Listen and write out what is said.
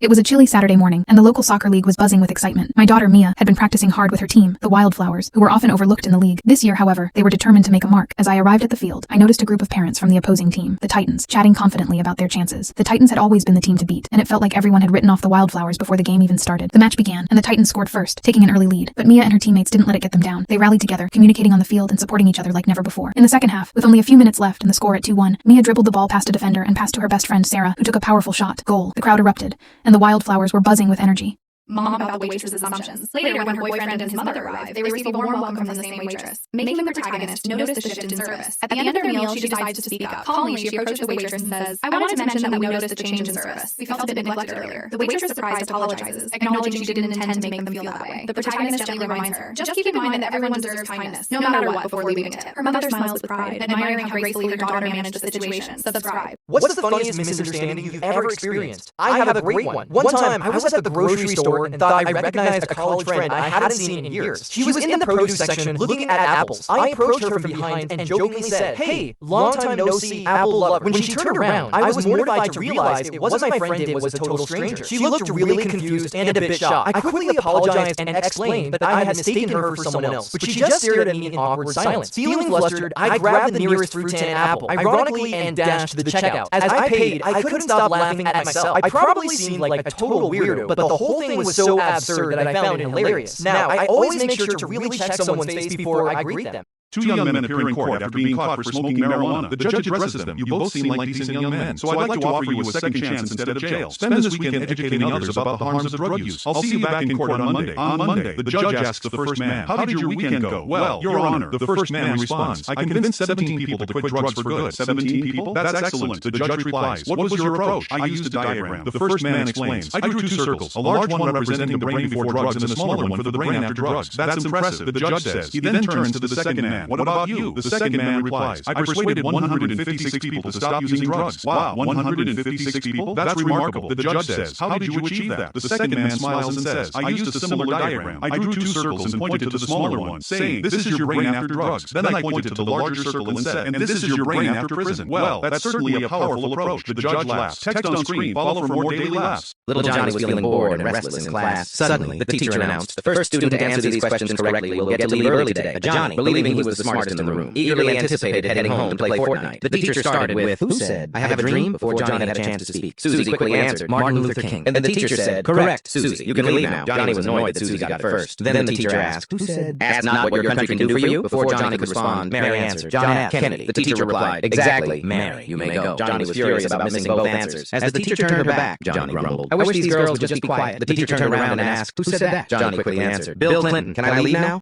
It was a chilly Saturday morning, and the local soccer league was buzzing with excitement. My daughter, Mia, had been practicing hard with her team, the Wildflowers, who were often overlooked in the league. This year, however, they were determined to make a mark. As I arrived at the field, I noticed a group of parents from the opposing team, the Titans, chatting confidently about their chances. The Titans had always been the team to beat, and it felt like everyone had written off the Wildflowers before the game even started. The match began, and the Titans scored first, taking an early lead. But Mia and her teammates didn't let it get them down. They rallied together, communicating on the field and supporting each other like never before. In the second half, with only a few minutes left and the score at 2-1, Mia dribbled the ball past a defender and passed to her best friend Sarah, who took a powerful shot. Goal. The crowd erupted, and the Wildflowers were buzzing with energy. Mom about the waitress's assumptions. Later, when her boyfriend and his mother arrive, they receive a warm welcome from the same waitress, making the protagonist notice the shift in service. At the end of their meal, she decides to speak up. Calmly, she approaches the waitress and says, "I wanted to mention that we noticed a change in service. We felt a bit neglected earlier." The waitress, surprised, apologizes, acknowledging she didn't intend to make them feel that way. The protagonist gently reminds her, "Just keep in mind that everyone deserves kindness, no matter what, before leaving a tip." Her mother smiles with pride, admiring how gracefully her daughter managed the situation. Subscribe. What's the funniest misunderstanding you've ever experienced? I have a great one. One time, I was at the grocery store and thought I recognized a college friend I hadn't seen in years. She was in the produce section looking at apples. I approached her from behind and jokingly said, "Hey, long time no see, apple lover." When she turned around, I was mortified to realize it wasn't my friend, it was a total stranger. She looked really confused and a bit shocked. I quickly apologized and explained that I had mistaken her for someone else, but she just stared at me in awkward silence. Feeling flustered, I grabbed the nearest fruit stand apple, ironically, and dashed to the checkout. As I paid, I couldn't stop laughing at myself. I probably seemed like a total weirdo, but the whole thing was so absurd that I found it hilarious. Now, I always make sure to really check someone's face before I greet them. Two young men appear in court after being caught for smoking marijuana. The judge addresses them. You both seem like decent young men, so I'd like to offer you a second chance instead of jail. Spend this weekend educating others about the harms of drug use. I'll see you back in court on Monday. On Monday, the judge asks the first man, "How did your weekend go?" "Well, Your Honor," the first man responds, "I convinced 17 people to quit drugs for good." 17 people? That's excellent. The judge replies, "What was your approach?" "I used a diagram." The first man explains, "I drew two circles, a large one representing the brain before drugs and a smaller one for the brain after drugs." "That's impressive," the judge says. He then turns to the second man. "What about you?" The second man replies, "I persuaded 156 people to stop using drugs." "Wow, 156 people? That's remarkable." The judge says, "How did you achieve that?" The second man smiles and says, "I used a similar diagram. I drew two circles and pointed to the smaller one, saying, 'This is your brain after drugs.' Then I pointed to the larger circle and said, 'And this is your brain after prison.'" "Well, that's certainly a powerful approach." The judge laughs. Text on screen, follow for more daily laughs. Little Johnny was feeling bored and restless in class. Suddenly, the teacher announced, "The first student to answer these questions correctly will get to leave early today." Johnny, believing he was the smartest in the room, eagerly anticipated heading home to play Fortnite. The teacher started with, "Who said, 'I have a dream?'" before Johnny had a chance to speak. Susie quickly answered, "Martin Luther King." And the teacher said, "Correct, Susie, you can leave now." Johnny was annoyed that Susie got it first. Then the teacher asked, "Who said, 'Ask not what your country can do for you'?" Before Johnny could respond, Mary answered, "John F. Kennedy." The teacher replied, "Exactly, Mary, you may go." Johnny was furious about missing both answers. As the teacher turned her back, Johnny grumbled, "I wish these girls would just be quiet." The teacher turned around and asked, "Who said that?" Johnny quickly answered, "Bill Clinton. Can I leave now?"